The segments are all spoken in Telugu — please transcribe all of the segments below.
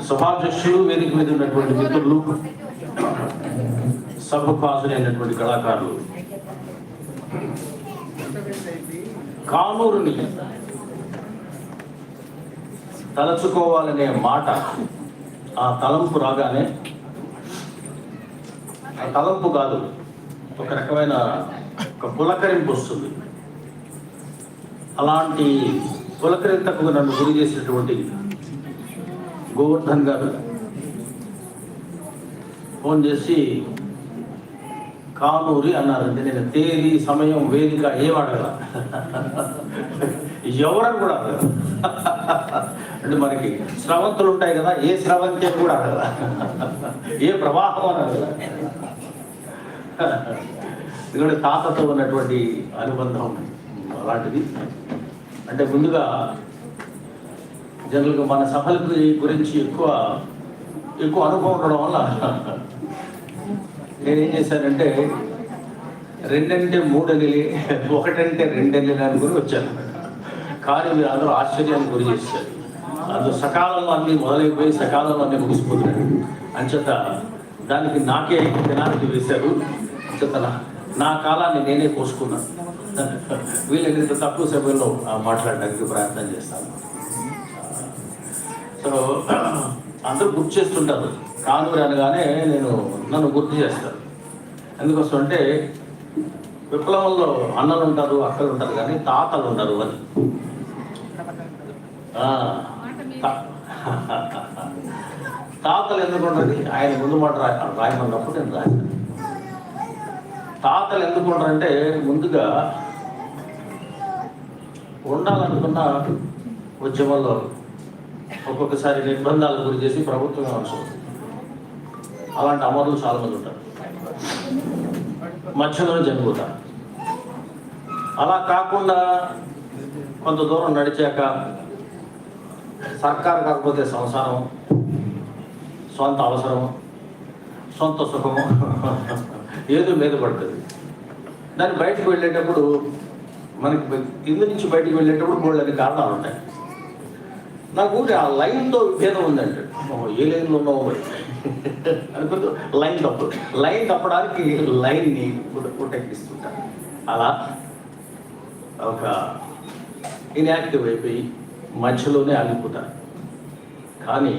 సభాధ్యక్షులు, వేదిక మీద ఉన్నటువంటి మిత్రులు, సభకు హాజరైనటువంటి కళాకారులు, కానూరుని తలచుకోవాలనే మాట ఆ తలంపు రాగానే, ఆ తలంపు కాదు, ఒక రకమైన ఒక పులకరింపు వస్తుంది. అలాంటి పులకరింతకు నన్ను గురి చేసినటువంటి గోవర్ధన్ గారు ఫోన్ చేసి కానూరి అన్నారంటే నేను తేదీ, సమయం, వేదిక ఏం అడగల, ఎవరని కూడా అడగల. అంటే మనకి స్రవంతులు ఉంటాయి కదా, ఏ స్రవంతి కూడా అడగల, ఏ ప్రవాహం అని అడగల. ఎందుకంటే తాతతో ఉన్నటువంటి అనుబంధం అలాంటిది. అంటే ముందుగా జనరల్గా మన సభలకు గురించి ఎక్కువ అనుభవం ఉండడం వల్ల నేనేం చేశానంటే 2 అంటే 3 నెలలు, 1 అంటే 2 నెలలు అనుకుని వచ్చాను. కానీ మీరు అందరూ ఆశ్చర్యాన్ని గురి చేశారు. అందులో సకాలంలో అన్నీ మొదలైపోయి సకాలంలో అన్నీ ముగిసిపోతున్నాయి. అంచేత దానికి నాకే పెనాల్టీ వేశారు. అంచేత నా కాలాన్ని నేనే కోసుకున్నాను. వీళ్ళంత తక్కువ సమయంలో మాట్లాడడానికి ప్రయత్నం చేస్తాను. సో అందరూ గుర్తు చేస్తుంటారు, కానూరు అనగానే నన్ను గుర్తు చేస్తారు. ఎందుకోసం అంటే విప్లవంలో అన్నలు ఉంటారు, అక్కలు ఉంటారు, కానీ తాతలు ఉండరు అని. తాతలు ఎందుకు ఉండదు? ఆయన ముందు మాట రాయమన్నప్పుడు నేను రాశాను. తాతలు ఎందుకు ఉండరంటే, ముందుగా ఉండాలనుకున్న ఉద్యమంలో ఒక్కొక్కసారి నిర్బంధాలకు గురి చేసి ప్రభుత్వం అవసరం. అలాంటి అమరులు చాలా మంది ఉంటారు, మధ్యలోనే చనిపోతారు. అలా కాకుండా కొంత దూరం నడిచాక సర్కారు కాకపోతే సంసారం, సొంత అవసరం, సొంత సుఖము ఏదో మీద పడుతుంది. దాన్ని బయటకు వెళ్ళేటప్పుడు మనకి ఇందు నుంచి బయటకు వెళ్ళేటప్పుడు 3 కారణాలు ఉంటాయి. నాకు ఆ లైన్తో విభేదం ఉందంటే, ఏ లైన్లో ఉన్నావు అనుకుంటూ లైన్ తప్పడానికి లైన్ని ఉటెక్కిస్తుంటాను. అలా ఒక ఇన్యాక్టివ్ అయిపోయి మధ్యలోనే ఆగిపోతాను. కానీ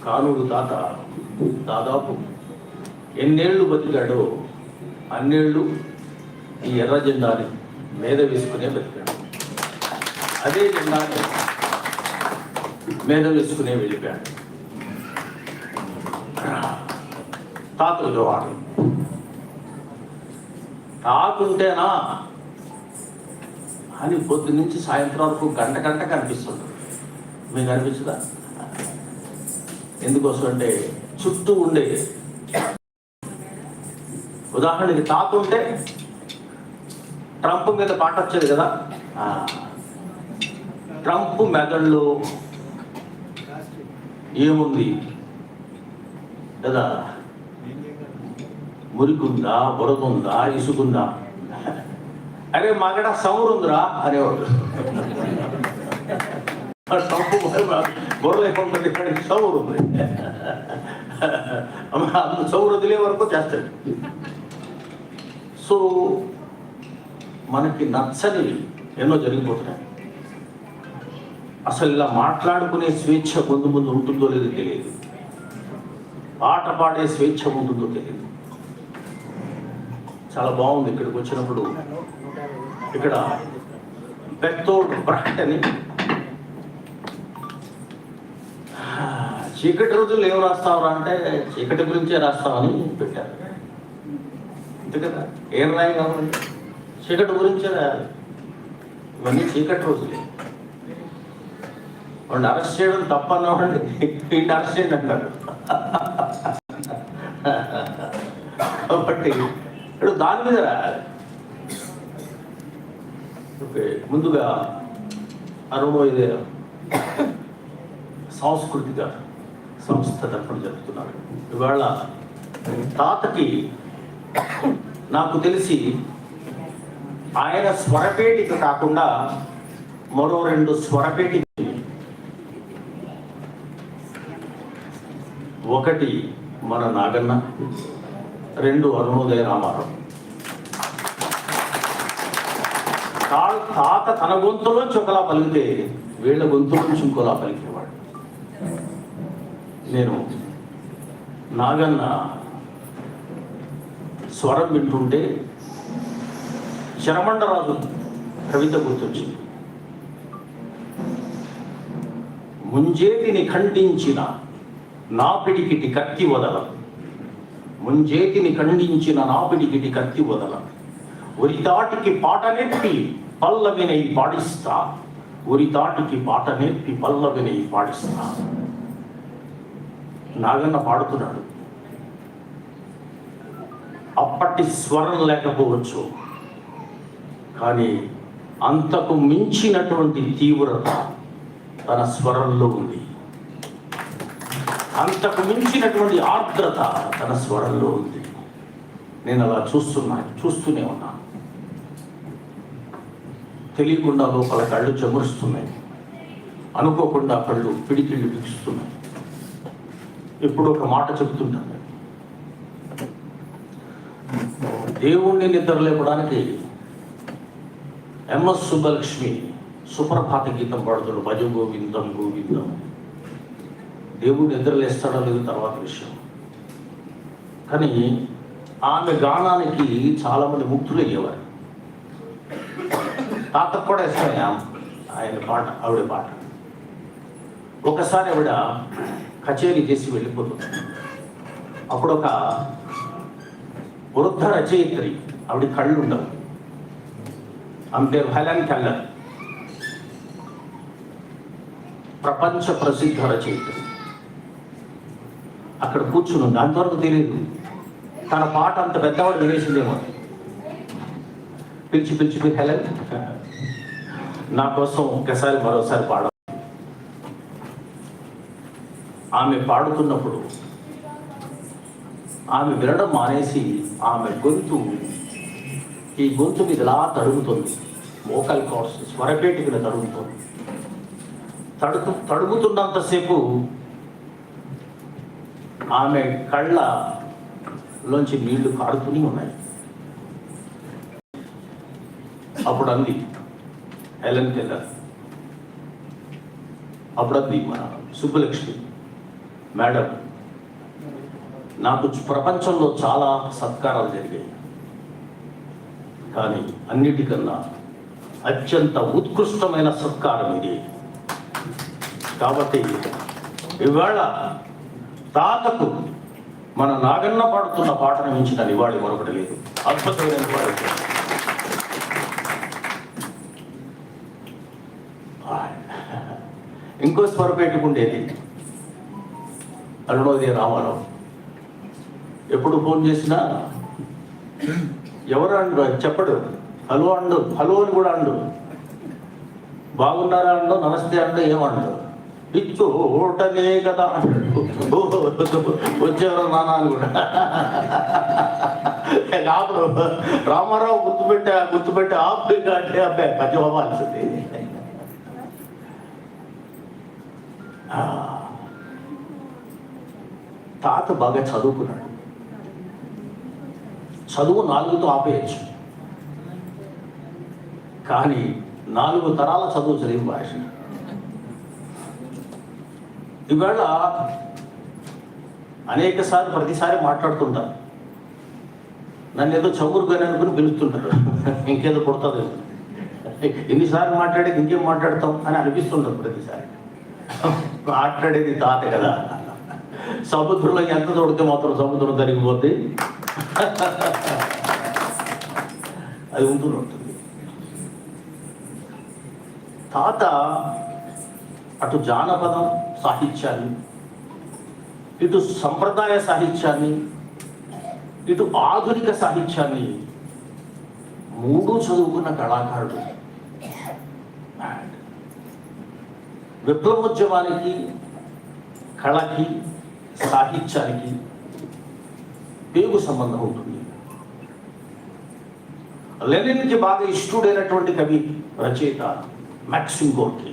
కానూరు తాత దాదాపు ఎన్నేళ్ళు బతికాడో అన్నేళ్ళు ఈ ఎర్ర జెండాని మీద వేసుకునే బతికాడు. అదే జెండాని మీద వేసుకునే వెళ్ళిపోయాడు. తాత విలువాడు. తాకుంటేనా అని పొద్దు నుంచి సాయంత్రం వరకు గంట కనిపిస్తుంది. మీకు అనిపించదా? ఎందుకోసం అంటే చుట్టూ ఉండే, ఉదాహరణకి తాత ఉంటే ట్రంప్ మీద పాట వచ్చేది కదా, ట్రంప్ మెదడులో ఏముంది కదా, మురికుందా, బురదుందా, ఇసుకుందా, అరే మాగడ సౌరుందిరా అనేవాడు. ట్రంప్ బుర్ర లేకుండా సౌరు ఉంది, సౌరు వదిలే వరకు చేస్తాడు. సో మనకి నచ్చనివి ఎన్నో జరిగిపోతున్నాయి. అసలు ఇలా మాట్లాడుకునే స్వేచ్ఛ ముందు ఉంటుందో లేదో తెలియదు, పాట పాడే స్వేచ్ఛ ఉంటుందో తెలియదు. చాలా బాగుంది. ఇక్కడికి వచ్చినప్పుడు ఇక్కడ బెర్తోల్డ్ బ్రెక్ట్ అని చీకటి రోజులు ఏం రాస్తావరా అంటే చీకటి గురించే రాస్తామని పెట్టారు. అంతే కదా, ఏం రాయి కావాలి, చీకటి గురించే రాయాలి. ఇవన్నీ చీకటి రోజులే. వాడిని అరెస్ట్ చేయడం తప్పన్నామండి, వీడిని అరెస్ట్ చేయండి అంటారు. కాబట్టి ఇప్పుడు దాని మీద రాయాలి. ఓకే, ముందుగా అరుణోదయ సాంస్కృతిక సంస్థ తరఫున జరుపుతున్నారు. ఇవాళ తాతకి నాకు తెలిసి ఆయన స్వరపేటిక కాకుండా మరో 2 స్వరపేటిక ఒకటి మన నాగన్న, రెండు అరుణోదయ రామారావు. తాత తన గొంతులోంచి ఒకలా పలికితే వీళ్ళ గొంతులోంచి ఇంకోలా పలికేవాడు. నేను నాగన్న స్వరం వింటుంటే శరమండరాజు కవిత గుర్తొచ్చింది. ముంజేతిని ఖండించిన నా పిడికిటి కత్తి వదల, ముంజేతిని ఖండించిన నా పిడికిటి కత్తి వదల, ఉరితాటికి పాట నెప్పి పల్లవినై పాడిస్తా, ఉరితాటికి పాట నెప్పి పల్లవినై పాడిస్తా. నాగన్న పాడుతున్నాడు. అప్పటి స్వరం లేకపోవచ్చు, కానీ అంతకు మించినటువంటి తీవ్రత తన స్వరంలో ఉంది. అంతకు మించినటువంటి ఆర్ద్రత తన స్వరంలో ఉంది. నేను అలా చూస్తూనే ఉన్నాను. తెలియకుండా లోపల కళ్ళు చెమురుస్తున్నాయి, అనుకోకుండా కళ్ళు పిడికిళ్ళు బిగుస్తున్నాయి. ఇప్పుడు ఒక మాట చెబుతుంటాను. దేవుణ్ణి నిద్రలేపడానికి ఎంఎస్ సుబ్బలక్ష్మి సుప్రభాత గీతం పాడుతాడు, భజ గోవిందం గోవిందం. దేవుడు నిద్రలేస్తాడో లేదు తర్వాత విషయం, కానీ ఆమె గానానికి చాలామంది ముక్తులయ్యేవారు. తాతకు కూడా ఇష్టమే ఆయన పాట, ఆవిడ పాట. ఒకసారి ఆవిడ కచేరీ చేసి వెళ్ళిపోతుంది. అప్పుడు ఒక వృద్ధ రచయిత్రి, ఆవిడ కళ్ళు ఉండవు, ఆమె పేరు హెలెన్ కెల్లర్, ప్రపంచ ప్రసిద్ధ రచయిత్రి. అక్కడ కూర్చుని ఉంది. అంతవరకు తెలియదు తన పాట అంత పెద్దవాడు వినేసిందేమో. పిలిచి హెలెన్, నా కోసం ఒకసారి మరోసారి పాడ. ఆమె పాడుతున్నప్పుడు ఆమె వినడం మానేసి ఆమె గొంతు ఈ గొంతు మీద ఇలా తడుగుతుంది. Vocal cords స్వరపేటికలు తడుగుతుంది. తడుగుతున్నంతసేపు ఆమె కళ్ళలోంచి నీళ్లు కారుతూనే ఉన్నాయి. అప్పుడు అంది హెలెన్ కెల్లర్, అప్పుడు అంది మన సుబ్బలక్ష్మి, మేడం, నాకు ప్రపంచంలో చాలా సత్కారాలు జరిగాయి, కానీ అన్నిటికన్నా అత్యంత ఉత్కృష్టమైన సత్కారం ఇది. కాబట్టి ఇవాళ తాతకు మన నాగన్న పాడుతున్న పాటను మించిన నివాళి మరొకటి లేదు. అద్భుతమైన పాట. ఇంకో స్వరపేటుకుండేది అరుణోదయ రామారావు. ఎప్పుడు ఫోన్ చేసినా ఎవరు అండు చెప్పడు, హలో అండు, హలో అని కూడా అండు, బాగున్నారా అండు, నమస్తే అండు, ఏమండు, ఇచ్చోటనే కదా వచ్చేవారు నాన్న అని కూడా. అప్పుడు రామారావు గుర్తుపెట్టే ఆఫ్రికా అంటే అబ్బాయి పద్యం అవ్వాల్సింది. తాత బాగా చదువుకున్నాడు. చదువు 4తో ఆపేయచ్చు, కానీ 4 తరాల చదువు చదివి భాష. ఇవాళ ప్రతిసారి మాట్లాడుతుంటారు, నన్ను ఏదో చమురుగానే అనుకుని పిలుస్తుంటారు, ఇంకేదో కొడుతుంది, ఎన్నిసార్లు మాట్లాడేది ఇంకేం మాట్లాడతాం అని అనిపిస్తుంటారు ప్రతిసారి. మాట్లాడేది తాత కదా. సముద్రంలో ఎంత తోడితే మాత్రం సముద్రం తరిగిపోద్ది, అది ఉంటుంది. తాత అటు జానపదం సాహిత్యాన్ని, ఇటు సంప్రదాయ సాహిత్యాన్ని, ఇటు ఆధునిక సాహిత్యాన్ని 3 చదువుకున్న కళాకారుడు. విప్లవోద్యమానికి, కళకి, సాహిత్యానికి పేగు సంబంధం ఉంటుంది. లెనిన్కి బాగా ఇష్టడైనటువంటి కవి, రచయిత మాక్సిమ్ గోర్కీ.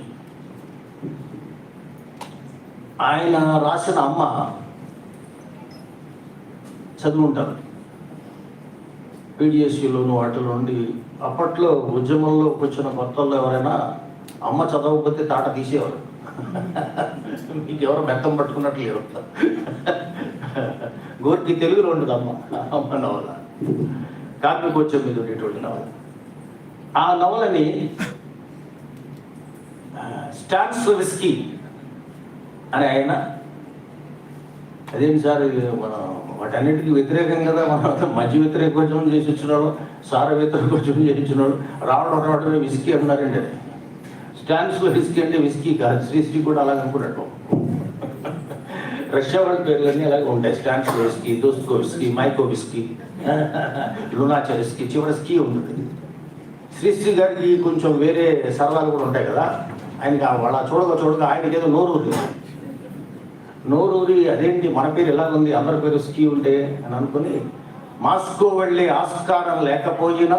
ఆయన రాసిన అమ్మ చదువుంటారు. పీడిఎస్యూలోను వాటిలో నుండి అప్పట్లో ఉద్యమంలోకి వచ్చిన కొత్తల్లో ఎవరైనా అమ్మ చదవకపోతే తాట తీసేవారు. మీకు ఎవరు బెత్తం పట్టుకున్నట్లు లేరు. గోర్కి తెలుగులో ఉండదు అమ్మ నవల, కాకికొచ్చం మీద ఉండేటువంటి నవల. ఆ నవలని స్టాన్స్లవిస్కీ అని ఆయన, అదేంటి సార్ ఇది మనం వాటన్నిటికీ వ్యతిరేకం కదా, మనం మధ్య వ్యతిరేకోద్యమం చేసి వచ్చినాడు, సార వ్యతిరేకోద్యమం చేయించినాడు, రావడమే విస్కీ అన్నారండి. స్టాన్స్లవిస్కీ అంటే విస్కీ కాదు, శ్రీశ్రీ కూడా అలాగ అనుకున్నట్టు. రష్యా వాళ్ళ పేర్లన్నీ అలాగే ఉంటాయి. స్టాన్స్లవిస్కీ, దోస్తోవ్స్కీ, మైకోవిస్కీ, లునాచరిస్కీ, చివరి స్కీ ఉంటుంది. శ్రీశ్రీ గారికి కొంచెం వేరే సరదాలు కూడా ఉంటాయి కదా. ఆయనకి వాళ్ళ చూడగా ఆయనకి ఏదో నోరూరి అదేంటి మన పేరు ఎలాగుంది, అందరి పేరు స్కీ ఉంటే అని అనుకుని, మాస్కో వెళ్ళే ఆస్కారం లేకపోయినా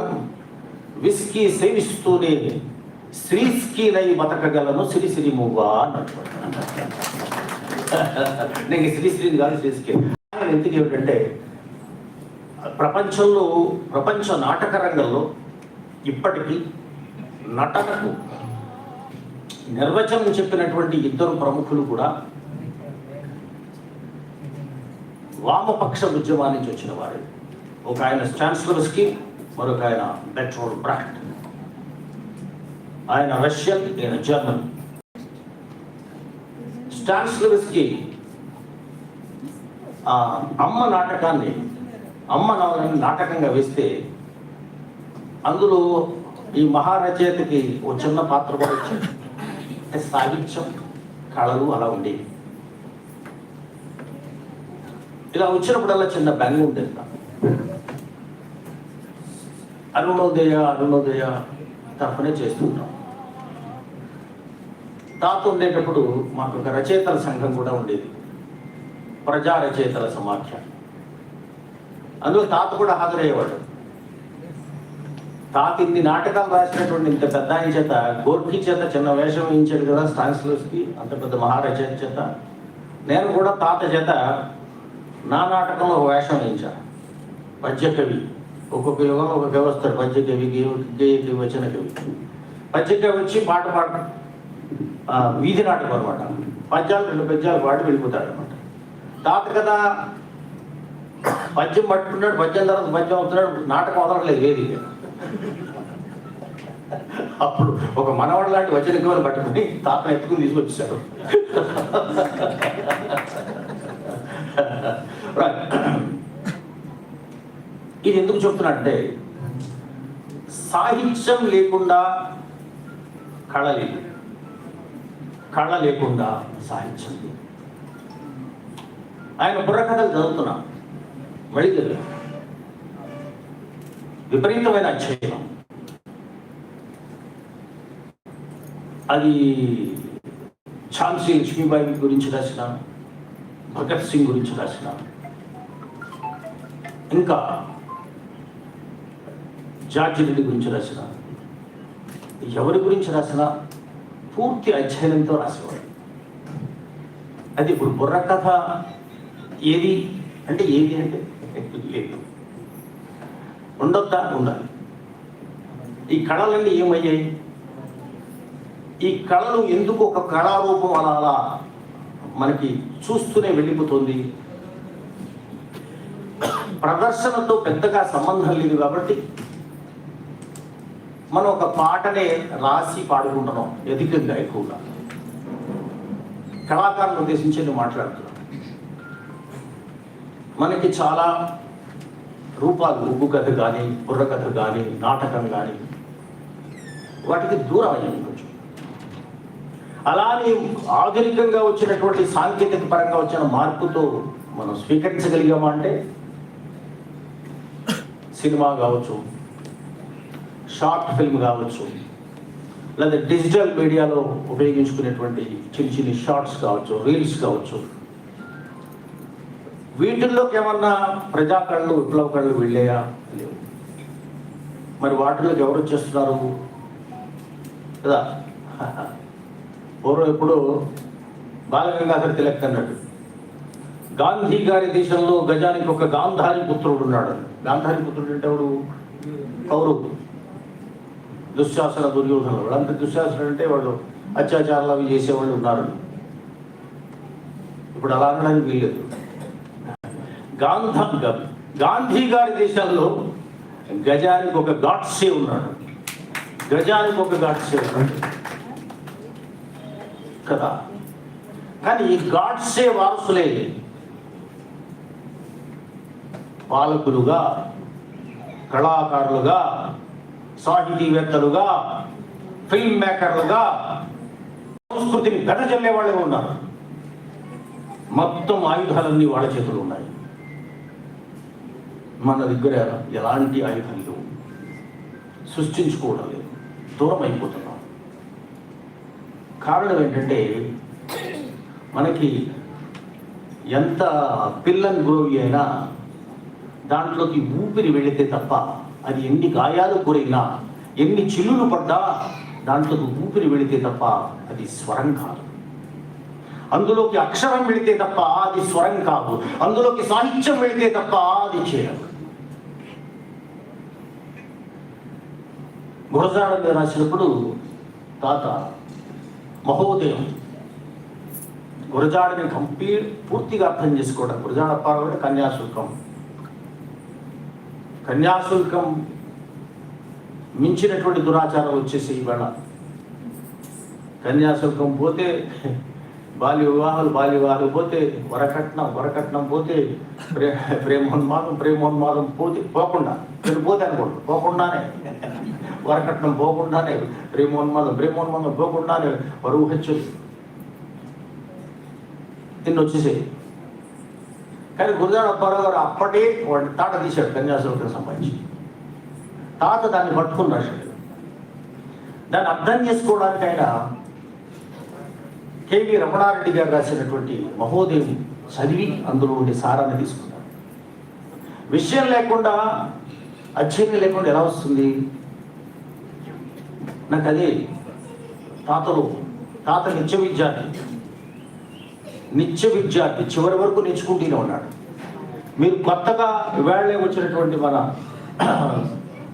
విస్కీ సేవిస్తూనే శ్రీస్కీనై బతకగలను శ్రీశ్రీ మువ్వా అన్నట్టు. నేను శ్రీశ్రీని కాదు, శ్రీస్కీ. ఎందుకు ఏమిటంటే ప్రపంచ నాటక రంగంలో ఇప్పటికీ నటనకు నిర్వచనం చెప్పినటువంటి ఇద్దరు ప్రముఖులు కూడా వామపక్ష ఉద్యమాన్ని నుంచి వచ్చిన వారు. ఒక ఆయన స్టాన్స్లవిస్కీ, మరొక ఆయన బెర్టోల్డ్ బ్రాక్ట్. ఆయన రష్యన్, ఈయన జర్మన్. స్టాన్స్లవిస్కీ అమ్మ నవలని నాటకంగా వేస్తే అందులో ఈ మహారచయితకి ఒక చిన్న పాత్ర కూడా వచ్చింది. అంటే సాహిత్యం, కళలు అలా ఉండేవి. ఇలా వచ్చినప్పుడల్లా చిన్న బెంగ ఉండేది. అరుణోదయ తరఫునే చేస్తుంటాం. తాత ఉండేటప్పుడు మాకు ఒక రచయితల సంఘం కూడా ఉండేది, ప్రజా రచయితల సమాఖ్య. అందులో తాత కూడా హాజరయ్యేవాడు. తాత ఇన్ని నాటకాలు రాసినటువంటి ఇంత పెద్ద ఆయన చేత, గోర్కీ చేత చిన్న వేషం వేయించాడు కదా స్టాన్స్లవిస్కీ, అంత పెద్ద మహారచయిత చేత. నేను కూడా తాత చేత నా నాటకంలో ఒక వేషం వేయించాను. పద్యకవి, ఒక్కొక్క యుగంలో ఒక కవి వస్తాడు. పద్యకవి, గేయకవి, వచన కవి. పద్యకవి వచ్చి పాట వీధి నాటకం అనమాట. 2 పద్యాలు పాడి వెళ్ళిపోతాడు అనమాట. తాత కదా పద్యం పట్టుకున్నాడు, పద్యం తర్వాత పద్యం అవుతున్నాడు, నాటకం వదలట్లేదు వేది. అప్పుడు ఒక మనవాడు లాంటి వచన కవిని పట్టుకుని తాతను ఎత్తుకుని తీసుకొచ్చేశాడు. ఇది ఎందుకు చెప్తున్నా అంటే, సాహిత్యం లేకుండా కళ లేదు, కళ లేకుండా సాహిత్యం లేదు. ఆయన బుర్రకథలు చదువుతున్నా, మళ్ళీ చదివా, విపరీతమైన అధ్యయనం. అది ఝాన్సీ లక్ష్మీబాయి గురించి రాసిన, భగత్ సింగ్ గురించి రాసిన, ఇంకా జార్జి రెడ్డి గురించి రాసిన, ఎవరి గురించి రాసిన పూర్తి అధ్యయనంతో రాసేవాడు. అది ఇప్పుడు బుర్రకథ ఏది అంటే లేదు. ఉండొద్దా? ఉండాలి. ఈ కళలన్నీ ఏమయ్యాయి? ఈ కళలు ఎందుకు ఒక కళారూపం అలా మనకి చూస్తూనే వెళ్ళిపోతుంది? ప్రదర్శనతో పెద్దగా సంబంధం లేదు కాబట్టి మనం ఒక పాటనే రాసి పాడుకుంటున్నాం అధికంగా, ఎక్కువగా. కళాకారులను ఉద్దేశించి నేను మాట్లాడుతున్నాను. మనకి చాలా రూపాలు, ఉగ్గు కథ కానీ, బుర్రకథ కానీ, నాటకం కానీ, వాటికి దూరం అయ్యాయి కొంచెం. అలానే ఆధునికంగా వచ్చినటువంటి సాంకేతిక పరంగా వచ్చిన మార్పుతో మనం స్వీకరించగలిగామా అంటే, సినిమా కావచ్చు, షార్ట్ ఫిల్మ్ కావచ్చు, లేదా డిజిటల్ మీడియాలో ఉపయోగించుకునేటువంటి చిన్న షార్ట్స్ కావచ్చు, రీల్స్ కావచ్చు, వీటిల్లోకి ఏమన్నా ప్రజా కళలు, విప్లవ కళలు వెళ్ళాయా? లేవు. మరి వాటిలోకి ఎవరు వచ్చేస్తున్నారు కదా? పూర్వం ఎప్పుడు బాలగంగాధర తిలక్ అన్నాడు, గాంధీ గారి దేశంలో గజానికి ఒక గాంధారి పుత్రుడు ఉన్నాడు. గాంధారి పుత్రుడు అంటే ఎవడు? కౌరవుడు. దుశ్శాసన, దుర్యోధనులు. వాళ్ళంతా దుశ్శాసన అంటే వాళ్ళు అత్యాచారాలు అవి చేసేవాళ్ళు ఉన్నారు. ఇప్పుడు అలా అనడానికి వీల్లేదు. గాంధీ గారి దేశాల్లో గజానికి ఒక గాడ్సే ఉన్నాడు. గజానికి ఒక గాడ్సే ఉన్నాడు కదా. కానీ ఈ గాడ్సే వారసులే పాలకులుగా, కళాకారులుగా, సాహితీవేత్తలుగా, ఫిల్మ్ మేకర్లుగా సంస్కృతిని గడజల్లే వాళ్ళే ఉన్నారు. మొత్తం ఆయుధాలన్నీ వాళ్ళ చేతులు ఉన్నాయి. మన దగ్గర ఎలాంటి ఆయుధాలు సృష్టించుకోవడం లేదు, దూరం అయిపోతున్నాం. కారణం ఏంటంటే మనకి ఎంత పిల్లని గ్రోవి అయినా దాంట్లోకి ఊపిరి వెళితే తప్ప, అది ఎన్ని గాయాలు కూరైనా, ఎన్ని చిల్లులు పడ్డా దాంట్లోకి ఊపిరి వెళితే తప్ప అది స్వరం కాదు. అందులోకి అక్షరం వెళితే తప్ప అది స్వరం కాదు. అందులోకి సాహిత్యం వెళితే తప్ప అది చేయదు. గురజాడ మీద రాసినప్పుడు తాత మహోదయం గురజాడని పూర్తిగా అర్థం చేసుకోవడం. గురజాడ అప్పారావు కన్యాశుల్కం మించినటువంటి దురాచారం వచ్చేసి ఇవాళ. కన్యాశుల్కం పోతే బాల్య వివాహాలు పోతే, వరకట్నం పోతే, ప్రేమోన్మాదం పోకుండా అనుకోండి, పోకుండానే వరకట్నం పోకుండానే, ప్రేమోన్మాదం పోకుండానే పరువు హెచ్చులు ఇన్ని వచ్చేసేది. కానీ గురజాడ అప్పారావు గారు అప్పటి వాడి తాట తీశాడు కన్యాశుల్కం సంబంధించి. తాత దాన్ని పట్టుకుని రాశాడు. దాన్ని అర్థం చేసుకోవడానికి ఆయన కేవీ రమణారెడ్డి గారు రాసినటువంటి మహోదయం చదివి అందులో ఉండే సారాన్ని తీసుకున్నారు. విషయం లేకుండా, అధ్యయనం లేకుండా ఎలా వస్తుంది? నాకు అదే తాత నిత్య విద్యార్థి చివరి వరకు నేర్చుకుంటూనే ఉన్నాడు. మీరు కొత్తగా ఇవాళే వచ్చినటువంటి మన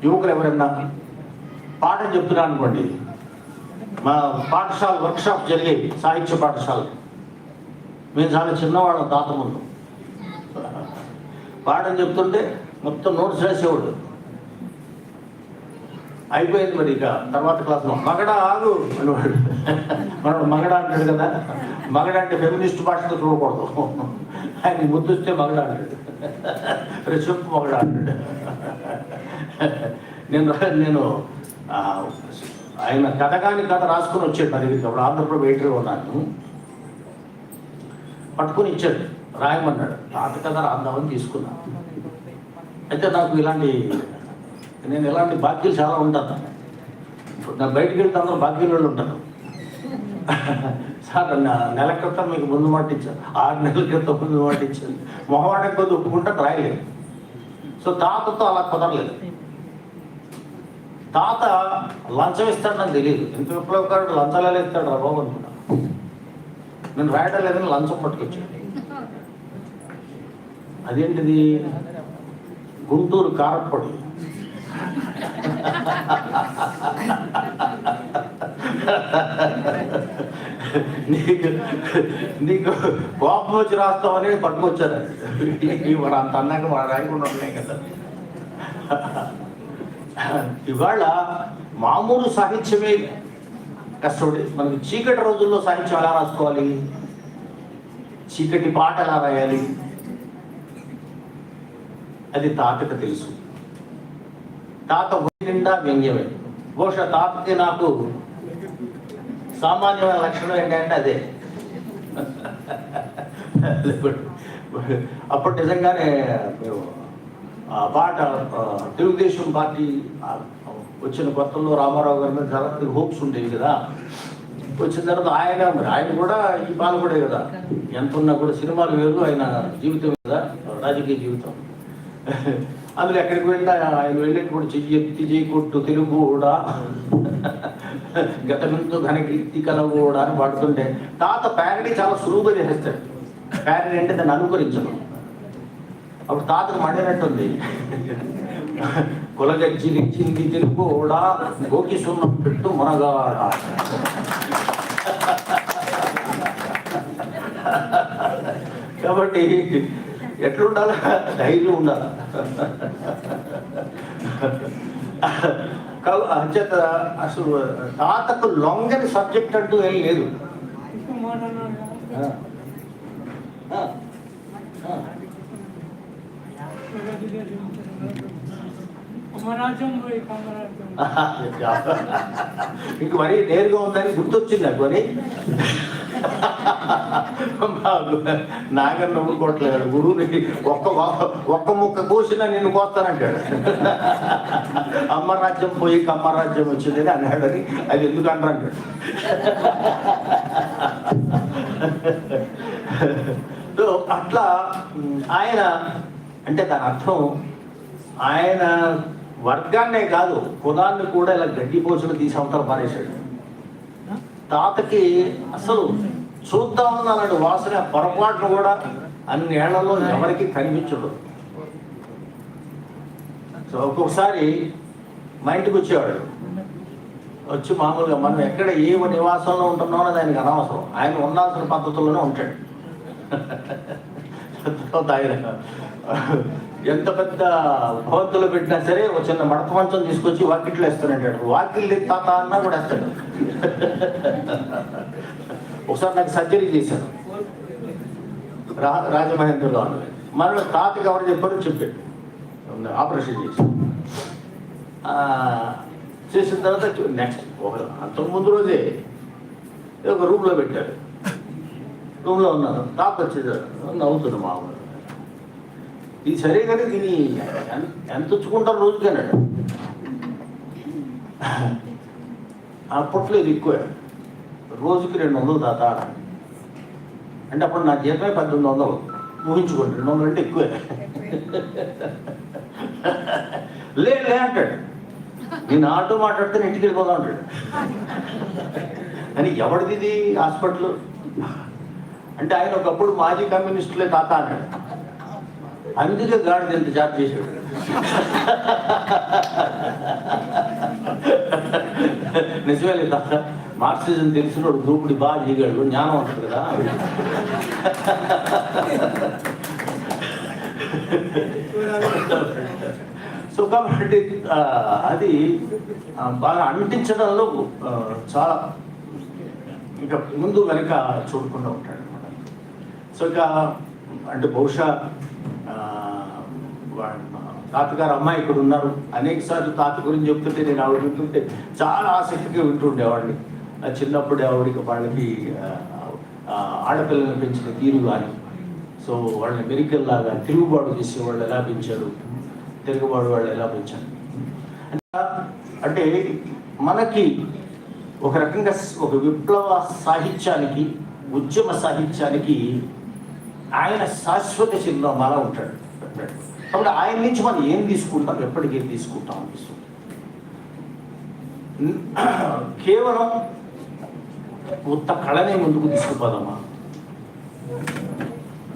యువకులు ఎవరైనా పాఠం చెప్తున్నారు అనుకోండి, మా పాఠశాల వర్క్షాప్ జరిగేవి, సాహిత్య పాఠశాల. మేము చాలా చిన్నవాళ్ళం తాత ముందు. పాఠం చెప్తుంటే మొత్తం నోట్స్ రాసేవాడు. అయిపోయింది. మరి ఇక తర్వాత క్లాస్లో మగడ ఆగు అనేవాడు. మనడు మగడ అంటాడు కదా. మగడ అంటే ఫెమినిస్ట్ భాషతో చూడకూడదు. ఆయన ముద్దొస్తే మగడ అంటాడు, చెప్పు మగడ అంటాడు. నేను ఆయన కథ రాసుకొని వచ్చాడు. మరి అప్పుడు ఆంధ్రప్రదేశ్ ఎడిటర్ ఉన్నాను. పట్టుకుని ఇచ్చాడు, రాయమన్నాడు. తాత కథ రాద్దామని తీసుకున్నాను. అయితే నాకు నేను ఇలాంటి బాధ్యులు చాలా ఉంటాను. నా బయటికి వెళ్తే అందరూ బాధ్యులు ఉంటాను. సార్ నెల క్రితం మీకు ముందు మాట ఇచ్చాను, 6 నెలల క్రితం ముందు మాట ఇచ్చాను. మొహవాడే కొద్ది ఒప్పుకుంటే రాయలేదు. సో తాతతో అలా కుదరలేదు. తాత లంచం ఇస్తాడు నాకు తెలియదు. ఎంత విప్లవకారుడు లంచాలు ఇస్తాడు రా బాబు అనుకున్నా. నేను రాయడం లేదని లంచం పట్టుకొచ్చాను. అదేంటిది? గుంటూరు కారప్పొడి. నీకు కోపం వచ్చి రాస్తామని పట్టుకొచ్చారు. వాడు అంత అన్నాక వాడు రాయకుండా ఉన్నాయి కదా. ఇవాళ మామూలు సాహిత్యమే కష్టపడి, మనకి చీకటి రోజుల్లో సాహిత్యం ఎలా రాసుకోవాలి, చీకటి పాట ఎలా రాయాలి, అది తాతకు తెలుసు. తాత నిండా వ్యంగ్యమే. బహుశా తాతకి నాకు సామాన్యమైన లక్షణం ఏంటంటే అదే. అప్పుడు నిజంగానే ఆ పాట తెలుగుదేశం పార్టీ వచ్చిన కొత్తలో రామారావు గారి మీద చాలా హోప్స్ ఉండేవి కదా. వచ్చిన తర్వాత ఆయన కూడా ఈ పాల్గొడే కదా. ఎంత ఉన్నా కూడా సినిమాలు వేరు, ఆయన జీవితం కదా, రాజకీయ జీవితం. అందులో ఎక్కడికి వెళ్ళినా ఆయన వెళ్ళేటప్పుడు చెయ్యి కొట్టు తెలుగు కూడా గతమింతో ఘనకీర్తి కల కూడా అని పాడుతుంటే తాత ప్యారడీ చాలా సులువుగా చేసేస్తాడు. ఫ్యాన్ అంటే దాన్ని అనుకరించను. అప్పుడు తాతకు మండినట్టుంది. కులగజ్జిలిచ్చింది తెలుగుడా గోకి సున్నం పెట్టు మునగాడ. కాబట్టి ఎట్లుండాలా? ధైర్యం ఉండాలి. అంచేత అసలు తాతకు లొంగని సబ్జెక్ట్ అంటూ ఏం లేదు. ఇంక మరీ నేరుగా ఉందని గుర్తొచ్చింది నాకు. అని నాగర్ నవ్వుకోవట్లేదు. గురువుని ఒక్క ముక్క కోసినా నిన్ను కోస్తానంటాడు. అమ్మ రాజ్యం పోయి కమ్మ రాజ్యం వచ్చింది అని అన్నాడని అది ఎందుకు అంటాడు. అట్లా ఆయన అంటే దాని అర్థం ఆయన వర్గాన్నే కాదు కులాన్ని కూడా ఇలా గడ్డి పోసులు తీసి అవతల పారేశాడు. తాతకి అసలు చూద్దామని అలాంటి వాసన పొరపాటును కూడా అన్ని ఏళ్లలో ఎవరికి కనిపించడు. సో ఒక్కొక్కసారి మా ఇంటికి వచ్చేవాడు. వచ్చి మామూలుగా మనం ఎక్కడ ఏ నివాసంలో ఉంటున్నామో అది ఆయనకు అనవసరం. ఆయన ఉండాల్సిన పద్ధతుల్లోనే ఉంటాడు. ఆయన ఎంత పెద్ద భవంతులు పెట్టినా సరే ఒక చిన్న మడత మంచం తీసుకొచ్చి వాకిట్లో వేస్తానంటాడు. వాకిళ్ళు తాత అన్నా కూడా వేస్తాడు. ఒకసారి నాకు సర్జరీ చేశాను రాజమహేంద్రలో. మళ్ళీ తాతకి ఎవరు చెప్పారో చెప్పాడు. ఆపరేషన్ చేసిన తర్వాత నెక్స్ట్ అంతకుముందు రోజే ఒక రూమ్లో పెట్టారు. రూమ్లో ఉన్నాను. తాత వచ్చేసాడు. నవ్వుతుంది మామూలు. ఇది సరే కానీ దీన్ని ఎంత వచ్చుకుంటారు రోజుకి అన్నాడు. అప్పట్లో ఇది ఎక్కువ. రోజుకి 200 తాత అంటే అప్పుడు నా జీతమే 1800. ఊహించుకోండి, 200 అంటే ఎక్కువే. లే అంటాడు. నేను ఆటో మాట్లాడితే ఇంటికి వెళ్ళిపోదా అంటాడు. అని ఎవరిది హాస్పిటల్ అంటే ఆయన ఒకప్పుడు మాజీ కమ్యూనిస్టులే తాత అన్నాడు. అందుకే గాడిద ఎంత జాబ్ చేశాడు. నిజమే తాత. మార్క్సిజం తెలిసినోడు గ్రూపుడి బాగా దిగాడు. జ్ఞానం ఉంటుంది కదా. సో కాబట్టి అది బాగా అంటించడంలో చాలా ఇంకా ముందు వెనక చూడకుండా ఉంటాడు అనమాట. సో ఇక అంటే బహుశా తాతగారు అమ్మాయి ఇక్కడ ఉన్నారు. అనేక సార్లు తాత గురించి చెప్తుంటే నేను ఆవిడ వింటుంటే చాలా ఆసక్తిగా వింటుండేవాడిని. చిన్నప్పుడు ఆవిడకి వాళ్ళకి ఆడపిల్లలను పెంచిన తీరు కానీ, సో వాళ్ళని మెరికల్లాగా తిరుగుబాటు చేసే వాళ్ళు ఎలా పెంచారు, తిరుగుబాటు వాళ్ళు ఎలా పెంచారు అంటే మనకి ఒక రకంగా ఒక విప్లవ సాహిత్యానికి, ఉద్యమ సాహిత్యానికి ఆయన శాశ్వత చిహ్నం అలా ఉంటాడు. కాబట్టి ఆయన నుంచి మనం ఏం తీసుకుంటాం, ఎప్పటికీ ఏం తీసుకుంటాం అనిపిస్తుంది. కేవలం ఉత్త కళనే ముందుకు తీసుకుపోదామా,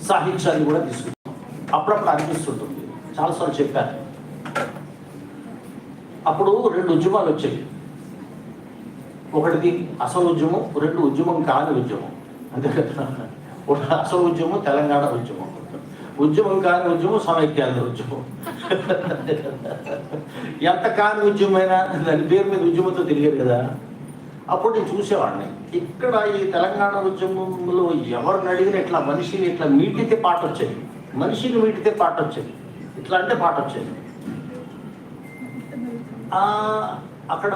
సాహిత్యాన్ని కూడా తీసుకుంటాం. అప్పుడప్పుడు అనిపిస్తుంటుంది. చాలాసార్లు చెప్పాను. అప్పుడు 2 ఉద్యమాలు వచ్చాయి. ఒకటిది అసలు ఉద్యమం, 2 ఉద్యమం కాని ఉద్యమం. అంతే కదా. అసలు ఉద్యమం తెలంగాణ ఉద్యమం, ఉద్యమం కాని ఉద్యమం సమైక్యాంధ్ర ఉద్యమం. ఎంత కాని ఉద్యమైనా దాని పేరు మీద ఉద్యమంతో తిరిగారు కదా. అప్పుడు నేను చూసేవాడిని. ఇక్కడ ఈ తెలంగాణ ఉద్యమంలో ఎవరిని అడిగినా ఇట్లా మనిషిని ఇట్లా మీటితే పాట వచ్చేది, మనిషిని మీటితే పాట వచ్చేది, ఇట్లా అంటే పాట వచ్చేది. అక్కడ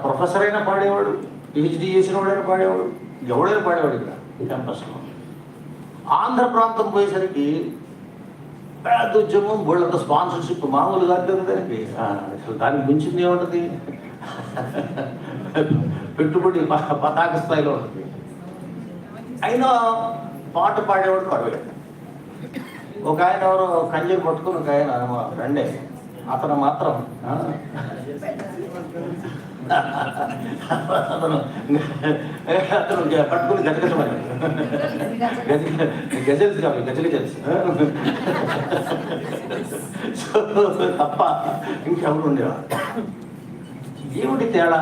ప్రొఫెసర్ అయినా పాడేవాడు, పిహెచ్డీ చేసిన వాడైనా పాడేవాడు, ఎవడైనా పాడేవాడు ఇక్కడ క్యాంపస్లో. ఆంధ్ర ప్రాంతం పోయేసరికి పెద్ద ఉద్యమం, వాళ్ళంతా స్పాన్సర్షిప్ మామూలుగా కాదు దానికి. అసలు దానికి మించింది ఏముంటుంది, పెట్టుబడి పతాక స్థాయిలో ఉంటుంది. అయినా పాట పాడేవాడు పడవేడు. ఒక ఆయన ఎవరో కంజీరు పట్టుకుని ఒక ఆయన రండే, అతను మాత్రం అతను పట్టుకుని గజగజమని గజల్స్ కావాలి గజగజల్స్ తప్ప ఇంకెవరు ఉండేవారు. ఏమిటి తేడా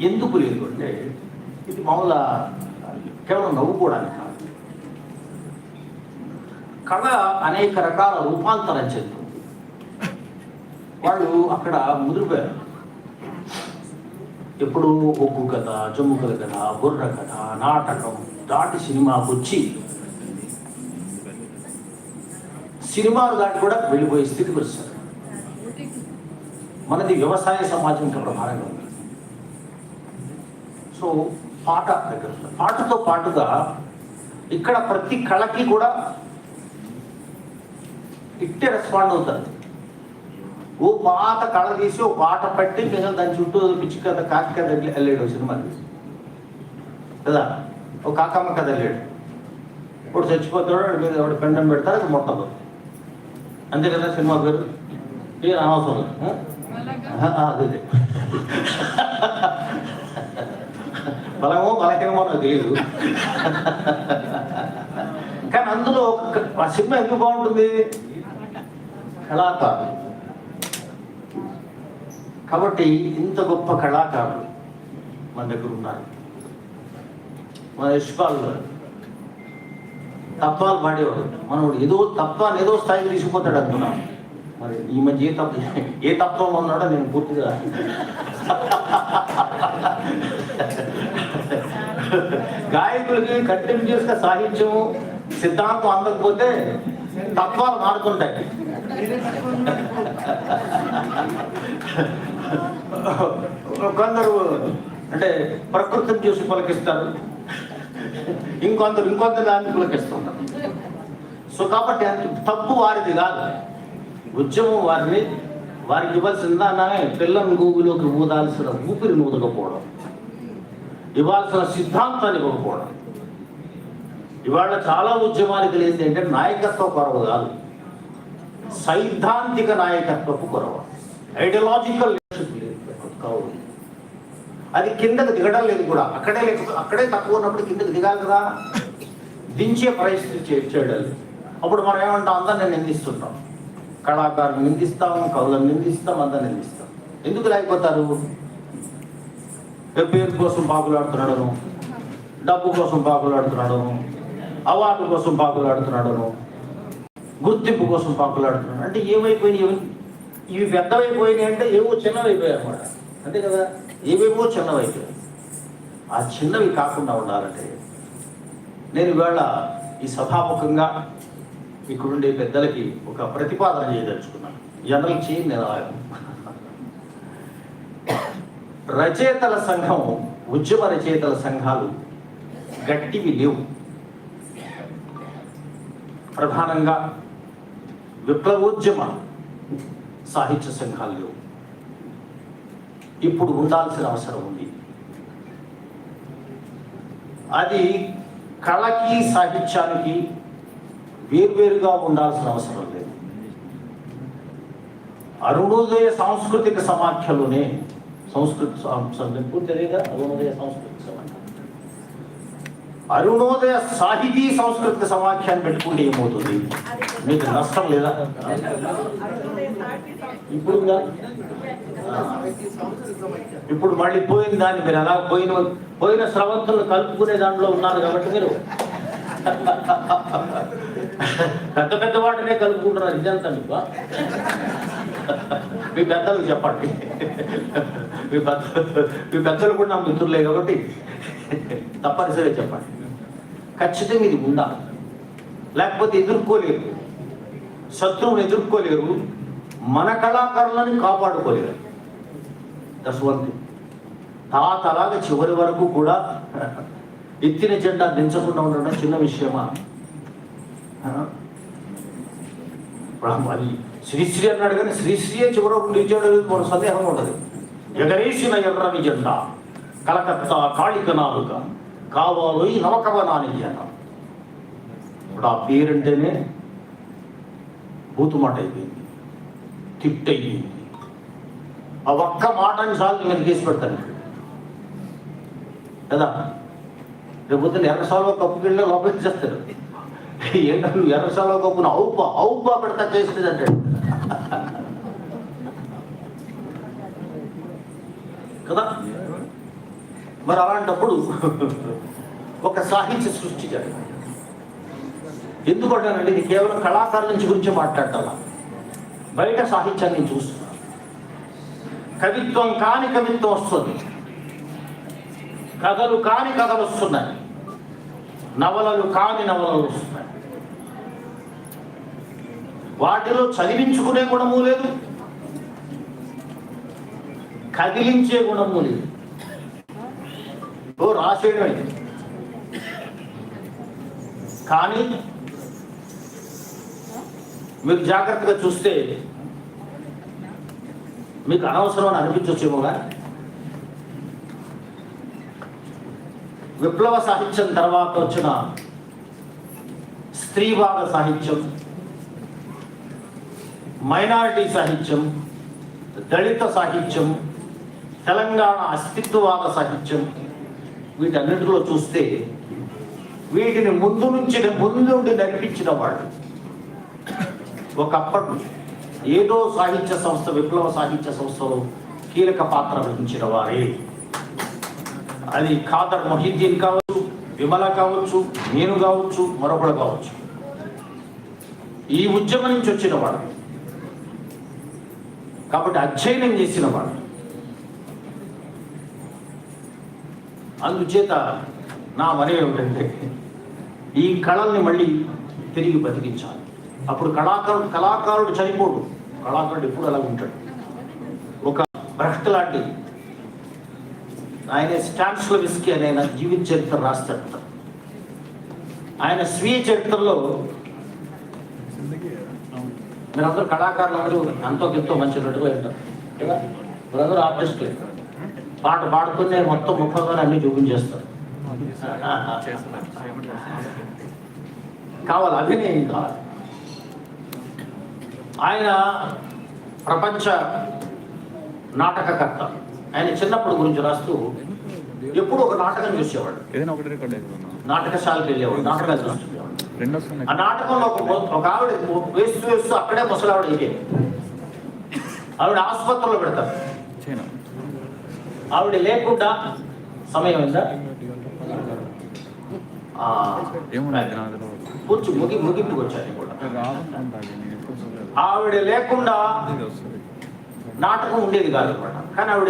ఎందుకు లేదు అంటే ఇది మామూలుగా కేవలం నవ్వుకోవడానికి కాదు. కళ అనేక రకాల రూపాంతరం చెందుతుంది. వాళ్ళు అక్కడ ముదిరిపోయారు. ఎప్పుడు ఒగ్గు కథ, జమ్ముకల కథ, బుర్ర కథ, నాటకం దాటి సినిమాకు వచ్చి సినిమాలు దాటి కూడా వెళ్ళిపోయే స్థితికి వచ్చారు. మనది వ్యవసాయ సమాజం ఇంకా ప్రధానంగా ఉంది. సో పాట దగ్గర పాటతో పాటుగా ఇక్కడ ప్రతి కళకి కూడా ఇట్టే రెస్పాండ్ అవుతారు. ఓ పాత కళ తీసి ఓ పాట పెట్టి మీద దాని చుట్టూ పిచ్చి కథ కాకి కథ వెళ్ళాడు సినిమా కదా. ఓ కాకమ్మ కథ వెళ్ళాడు. ఇప్పుడు చచ్చిపోతాడు మీద ఎవడు పెండం పెడతారు అది మొట్టదు అంతే కదా సినిమా పేరు. ఏ అనవసరం అదే బలమో బలహీనమో నాకు తెలియదు. కానీ అందులో ఆ సినిమా ఎందుకు బాగుంటుంది? కళాకారులు కాబట్టి ఇంత గొప్ప కళాకారులు మన దగ్గర ఉన్నారు. మన యశ్పాల్ తత్వాలు పాడేవాడు. మనం ఏదో తత్వాన్ని ఏదో స్థాయికి తీసుకుపోతాడు అనుకున్నాం. మరి ఈ మధ్య ఏ తత్వంలో ఉన్నాడో నేను పూర్తిగా గాయకులకి కంటిన్యూస్గా సాహిత్యం సిద్ధాంతం అందకపోతే తత్వాలు మారుతుంటాయి. కొందరు అంటే ప్రకృతిని చూసి పలికిస్తారు, ఇంకొందరు దాన్ని పలికిస్తుంటారు. సో కాబట్టి తప్పు వారిది కాదు. ఉద్యమం వారికి ఇవ్వాల్సిందానే పిల్లని గూగులోకి ఊదాల్సిన ఊపిరిని ఊదకపోవడం, ఇవ్వాల్సిన సిద్ధాంతాన్ని ఇవ్వకపోవడం. ఇవాళ చాలా ఉద్యమానికి లేదు అంటే నాయకత్వ కొరవ కాదు, సైద్ధాంతిక నాయకత్వపు కొరవ, ఐడియాలజికల్ కావు. అది కిందకు దిగడం లేదు కూడా. అక్కడే తక్కువ ఉన్నప్పుడు కిందకు దిగాలి కదా. దించే పరిస్థితి చేయడం. అప్పుడు మనం ఏమంటాం? అందరిని నిందిస్తుంటాం. కళాకారులు నిందిస్తాం, కవులను నిందిస్తాం, అందరిని నిందిస్తాం. ఎందుకు లేకపోతారు? పేరు కోసం పాకులాడుతున్నాడను, డబ్బు కోసం పాకులాడుతున్నాడను, అవార్డు కోసం పాకులాడుతున్నాడను, గుర్తింపు కోసం పాకులాడుతున్నాడు. అంటే ఏమైపోయినాయి? ఇవి పెద్దవైపోయినాయి అంటే ఏవో చిన్నవైపోయాయి అన్నమాట. అంతే కదా, ఏవేవో చిన్నవైపోయాయి. ఆ చిన్నవి కాకుండా ఉండాలంటే నేను ఇవాళ ఈ సభాముఖంగా ఇక్కడుండే పెద్దలకి ఒక ప్రతిపాదన చేయదలుచుకున్నాను. జనరల్ చేయి నేను రచయితల సంఘం, ఉద్యమ రచయితల సంఘాలు గట్టివి లేవు. ప్రధానంగా విప్లవోద్యమ సాహిత్య సంఘాలు లేవు. ఇప్పుడు ఉండాల్సిన అవసరం ఉంది. అది కళకి సాహిత్యానికి వేర్వేరుగా ఉండాల్సిన అవసరం లేదు. అరుణోదయ సాంస్కృతిక సమాఖ్యలోనే అరుణోదయ సాహితీ సాంస్కృతిక సమాఖ్యాన్ని పెట్టుకుంటే ఏమవుతుంది? మీకు నష్టం లేదా? ఇప్పుడు మళ్ళీ పోయిన దాన్ని మీరు అలా పోయిన స్రవంతులను కలుపుకునే దాంట్లో ఉన్నారు కాబట్టి మీరు పెద్ద వాటినే కలుపుకుంటున్నారు. ఇదంతా మీకు మీ పెద్దలకు చెప్పండి. మీ పెద్దలు కూడా నా మిత్రులే కాబట్టి తప్పనిసరిగా చెప్పండి. ఖచ్చితంగా ఇది ఉండాలి. లేకపోతే ఎదుర్కోలేరు, శత్రువుని ఎదుర్కోలేరు, మన కళాకారులను కాపాడుకోలేరు. దశవంతి తాతలాగా చివరి వరకు కూడా ఎత్తిన జెండా దించకుండా ఉండడం చిన్న విషయమా? అది శ్రీశ్రీ అన్నాడు కానీ శ్రీశ్రీయే చివరకు నిలిచాడు మన సందేహం ఉండదు. ఎగరేసిన ఎర్రని జెండా కలకత్తా కాళిక నాలుక కావాలో ఈ నవకవనానికి అన్న. ఇప్పుడు ఆ పేరంటేనే బూతుమాట అయిపోయింది, తిట్టయింది. ఆ ఒక్క మాటని సార్లు మీరు కేసు పెడతాను కదా. రేపు పొద్దున్న ఎర్రసాలువ కప్పుకి వెళ్ళి లోపలికి చేస్తారు. ఏంటంటే నువ్వు ఎర్రసాలువ కప్పును అవుపా పెడతా చేస్తుంది అంటాడు కదా. మరి అలాంటప్పుడు ఒక సాహిత్య సృష్టి జరిగింది. ఎందుకంటానండి, ఇది కేవలం కళాకారుల నుంచి గురించి మాట్లాడాల. బయట సాహిత్యాన్ని చూస్తున్నా, కవిత్వం కాని కవిత్వం వస్తుంది, కథలు కాని కథలు వస్తున్నాయి, నవలలు కాని నవలలు వస్తున్నాయి. వాటిలో చదివించుకునే గుణము లేదు, కదిలించే గుణము లేదు. రాసేయడం. కానీ మీరు జాగ్రత్తగా చూస్తే మీకు అనవసరం అని అనిపించవచ్చేమోగా. విప్లవ సాహిత్యం తర్వాత వచ్చిన స్త్రీవాద సాహిత్యం, మైనారిటీ సాహిత్యం, దళిత సాహిత్యం, తెలంగాణ అస్తిత్వవాద సాహిత్యం, వీటన్నిటిలో చూస్తే వీటిని ముందు నుండి నడిపించిన వాళ్ళు ఒకప్పటి ఏదో సాహిత్య సంస్థ, విప్లవ సాహిత్య సంస్థలో కీలక పాత్ర వహించిన వారే. అది ఖాదర్ మొహిద్దీన్ కావచ్చు, విమల కావచ్చు, నేను కావచ్చు, మరొకడు కావచ్చు. ఈ ఉద్యమం నుంచి వచ్చిన వాడు కాబట్టి అధ్యయనం చేసిన వాడు. అందుచేత నా మనవి ఏమిటంటే ఈ కళల్ని మళ్ళీ తిరిగి బతికించాలి. అప్పుడు కళాకారుడు చనిపోడు. కళాకారుడు ఎప్పుడు అలా ఉంటాడు. ఒక భ్రష్ట లాంటి ఆయన స్టాన్స్లవిస్కీ అని ఆయన జీవిత చరిత్ర రాస్తాడు. ఆయన స్వీయ చరిత్రలో మీరందరూ కళాకారులు అంతో ఎంతో మంచి నటులు ఉంటారు కదా. మీరందరూ ఆర్టిస్టులే. పాట పాడుకునే మొత్తం ముఖంగా అన్ని చూపించేస్తారు. కావాలి, అభినయం కావాలి. ఆయన ప్రపంచ నాటకకర్త. ఆయన చిన్నప్పుడు గురించి రాస్తూ ఎప్పుడు ఒక నాటకం చూసేవాడు. నాటకశాలకు వెళ్ళేవాడు, నాటకాలు చూస్తుండేవాడు. ఆ నాటకంలో ఒక ఆవిడ వేస్తూ అక్కడే ముసలావిడ అయిపోయింది. ఆవిడ ఆసుపత్రిలో పెడతారు. ఆవిడ లేకుండా సమయం అయిందా కూర్చు ముగింపుకి వచ్చాను కూడా. ఆవిడ లేకుండా నాటకం ఉండేది కాదు అనమాట. కానీ ఆవిడ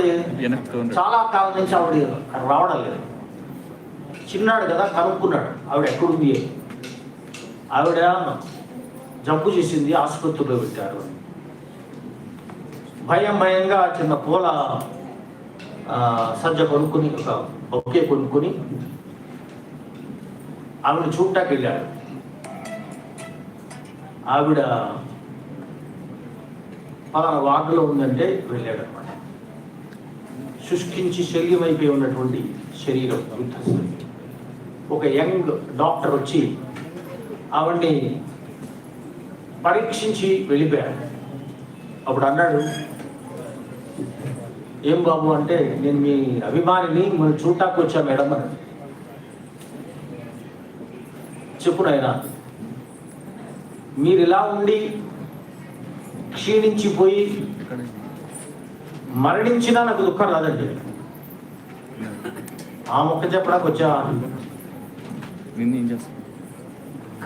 చాలా కాలం నుంచి ఆవిడ రావడం లేదు. చిన్నాడు కదా, కనుక్కున్నాడు ఆవిడ ఎక్కడుంది. ఆవిడ జబ్బు చేసింది, ఆసుపత్రిలో పెట్టారు. భయంగా చిన్న పూల సజ్జ కొనుక్కుని, ఒక బొకే కొనుక్కుని ఆవిడ చూడటానికి వెళ్ళాడు. ఆవిడ పలానా వార్డులో ఉందంటే వెళ్ళాడు అనమాట. శుష్కించి శల్యమైపోయి ఉన్నటువంటి శరీరం, ఒక యంగ్ డాక్టర్ వచ్చి ఆవిడ్ని పరీక్షించి వెళ్ళిపోయాడు. అప్పుడు అన్నాడు, ఏం బాబు అంటే, నేను మీ అభిమానిని, మనం చూడటానికి వచ్చా మేడం అని. చెప్పు నాయనా, మీరు ఇలా ఉండి క్షీణించిపోయి మరణించినా నాకు దుఃఖం రాదండి. ఆ మొక్క చెప్పడానికి వచ్చా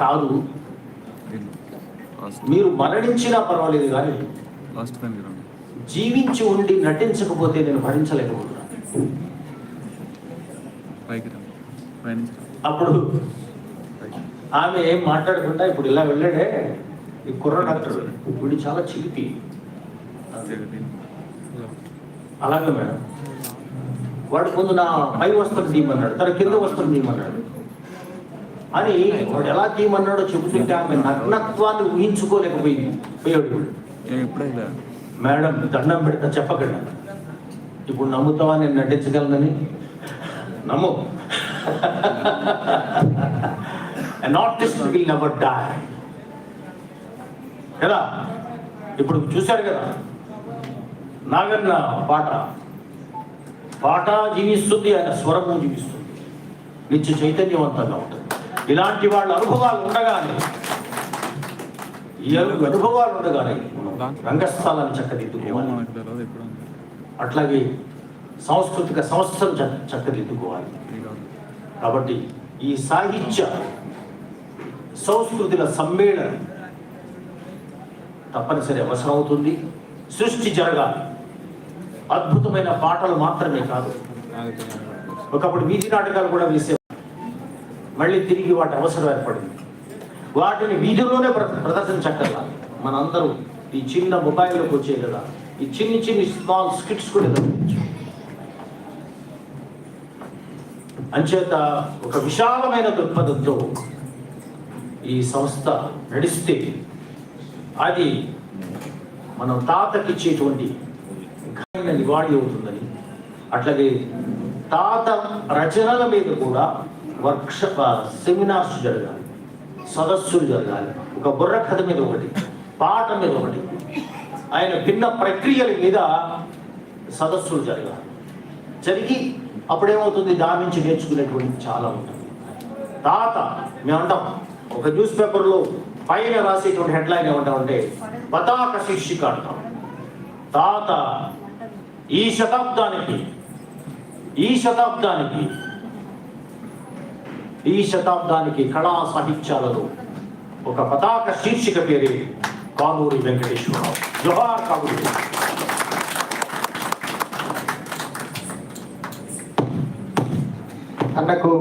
కాదు, మీరు మరణించినా పర్వాలేదు కానీ జీవించి ఉండి నటించకపోతే నేను భరించలేకపోతున్నాను. అప్పుడు ఆమె ఏం మాట్లాడకుండా, ఇప్పుడు ఇలా వెళ్ళాడే ఈ కుర్ర డాక్టర్, వీడు చాలా చిలిపి. అలాగే మేడం, వాడు ముందు నా పై వస్త్రం తీయమన్నాడు, తన కింద వస్త్రం తీయమన్నాడు అని వాడు ఎలా తీయమన్నాడో చెబుతుంటే ఆమె నగ్నత్వాన్ని ఊహించుకోలేకపోయింది. పోయాడు. మేడం దండం పెడతా, చెప్పకండి. ఇప్పుడు నమ్ముతావా నేను నటించగలనని? నమ్ము. An artist will never die. కదా, ఇప్పుడు చూశారు కదా, నాగన్న పాట పాట జీవిస్తుంది, ఆయన స్వరము జీవిస్తుంది, నిత్య చైతన్యవంతంగా ఉంటుంది. ఇలాంటి వాళ్ళ అనుభవాలు ఉండగానే రంగస్థలాన్ని చక్కదిద్దుకోవాలి. అట్లాగే సాంస్కృతిక సంస్థలు చక్కదిద్దుకోవాలి. కాబట్టి ఈ సాహిత్య సంస్కృతుల సమ్మేళనం తప్పనిసరి అవసరం అవుతుంది. సృష్టి జరగాలి. అద్భుతమైన పాటలు మాత్రమే కాదు, ఒకప్పుడు వీధి నాటకాలు కూడా వేసే, మళ్ళీ తిరిగి వాటి అవసరం ఏర్పడింది. వాటిని వీధిలోనే ప్రదర్శించక్కర్లా. మనందరూ ఈ చిన్న మొబైల్లోకి వచ్చే కదా, ఈ చిన్ని స్మాల్ స్కిట్స్ కూడా నిర్వహించు. అంచేత ఒక విశాలమైన దృక్పథంతో ఈ సంస్థ నడిస్తే అది మనం తాతకిచ్చేటువంటి ఘనమైన నివాళి అవుతుందని, అట్లాగే తాత రచనల మీద కూడా వర్క్షాప్ సెమినార్స్ జరగాలి, సదస్సులు జరగాలి. ఒక బుర్ర కథ మీద ఒకటి, పాట మీద ఒకటి, ఆయన భిన్న ప్రక్రియల మీద సదస్సులు జరగాలి. జరిగి అప్పుడేమవుతుంది, దాని నుంచి నేర్చుకునేటువంటి చాలా ఉంటుంది. తాత మేమంటాం, ఒక న్యూస్ పేపర్లో పైన రాసేటువంటి హెడ్లైన్ ఏమంటామంటే పతాక శీర్షిక అంటాం. తాత ఈ శతాబ్దానికి కళా సాహిత్యాలలో ఒక పతాక శీర్షిక పేరే కానూరి వెంకటేశ్వరరావు. జోహార్ కానూరి. అన్నకు